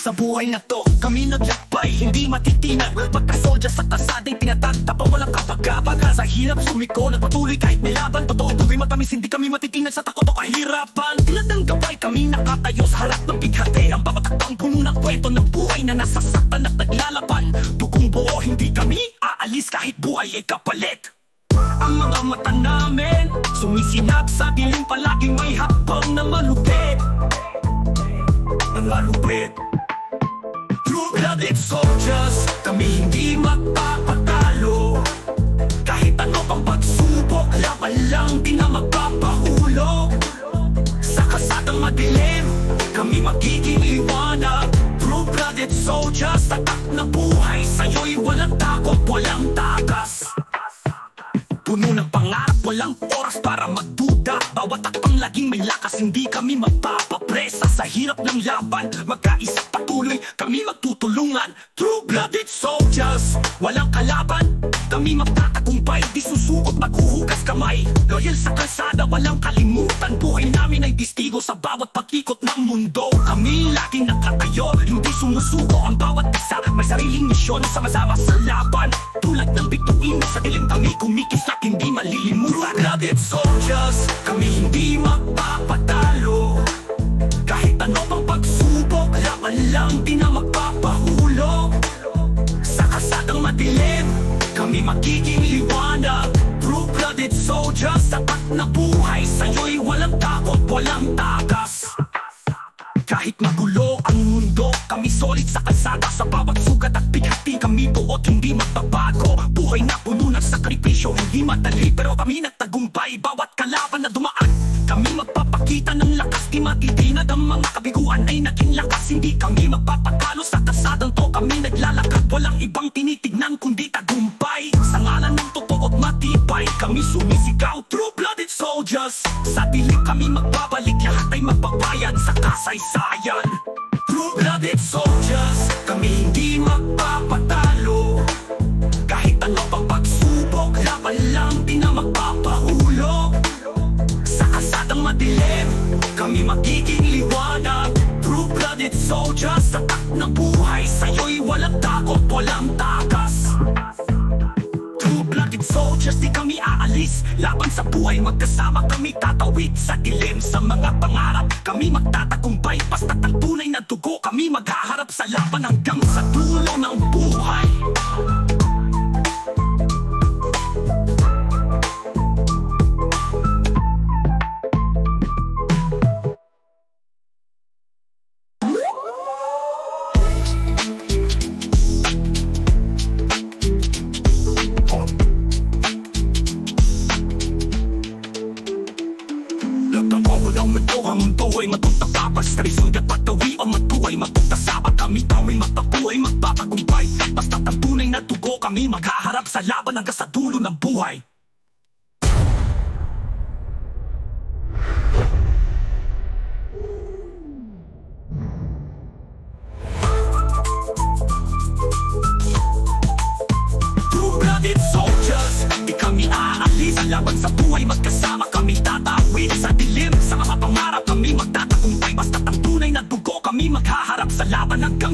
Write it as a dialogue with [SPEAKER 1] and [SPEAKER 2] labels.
[SPEAKER 1] Sa buhay na to, kami naglakbay, hindi matitinag. Pagkasoldier sa kasada'y tinatagtapa, walang kapag-kapag. Sa hirap sumiko, nagpatuloy kahit may laban. Totoo tuloy matamis, hindi kami matitinag sa takot o kahirapan. Tulad ng gabay, kami nakatayo sa harap ng bighati. Ang bawat takbang puno ng kwento ng buhay na nasasaktan at naglalaban. Dugong buo, hindi kami aalis kahit buhay ay kapalit. Ang mga mata namin sumisinap sa dilim, palaging may hakbang na malupit. Ang malupit. True-blooded soldiers, kami hindi magpapatalo. Kahit ano pang pagsubok, laban lang, di na magpapahulog. Sa kasadang madilim, kami magiging liwanag. True-blooded soldiers, tatak na buhay, sa'yo'y walang takot, walang takas. Puno ng pangarap, walang oras para magduda. Bawat takpang laging may lakas, hindi kami magpapapresa. Sa hirap ng laban, magkaisa patuloy, kami magtutulungan. True-blooded soldiers, walang kalaban, kami magtatagumpay. Di susukot, maghuhugas kamay. Loyal sa kalsada, walang kalimutan. Buhay namin ay testigo sa bawat pag-ikot ng mundo. Kami laging nakatayo, hindi sumusuko. Ang bawat isa may sariling misyon, sama-sama sa laban. Tulad ng bituin sa dilim, kami kumikislap, hindi malilimutan. True-blooded soldiers, kami hindi magpapatalo. Kahit ano pang pagsubok, laban lang, di na magpapahulog. Sa kasadang madilim, kami magiging liwanag. True-blooded soldiers, tatak na buhay, sa'yo'y walang takot, walang takas. Kahit magulo ang mundo, kami solid sa kalsada. Sa bawat sugat at bighati, kami buot, hindi magbabago. Buhay na puno ng sakripisyo, hindi madali, pero kami nagtagumpay. Bawat kalaban na dumaan, kami magpapakita ng lakas. Di matitinag ang mga kabiguan ay naging lakas. Hindi kami magpapatalo sa kasadang to, kami naglalakad. Walang ibang tinitignan kundi tagumpay. Sa ngalan ng totoo at matibay, kami sumisigaw. True-blooded soldiers, sa dilim kami magbabalik, lahat ay magbabayad sa kasaysayan. True-blooded soldiers, kami hindi magpapatalo. Kahit ano pang pagsubok, laban lang, di na magpapahulog. Sa kasadang madilim, kami magiging liwanag. True-blooded soldiers, tatak ng buhay, sa'yo'y walang takot, walang takas. True-blooded soldiers, di kami aalis. Laban sa buhay, magkasama kami tatawid. Sa dilim, sa mga pangarap, kami magtatagumpay. Basta't ang tunay na dugo, kami maghaharap sa laban hanggang sa dulo ng buhay. Ang mundo ay matutapabas, kalisugat patawi o matuway, magtutasabat. Kami tawa'y magpabuhay, magpapagumpay. Basta't ang tunay na dugo, kami maghaharap sa laban hanggang sa dulo ng buhay. True-blooded soldiers, di kami aalis. Sa laban sa buhay, magkasama kami tatawid. Sa dilim, sa mga pangarap, kami magtatagumpay. Basta't ang tunay na dugo, kami maghaharap sa laban hanggang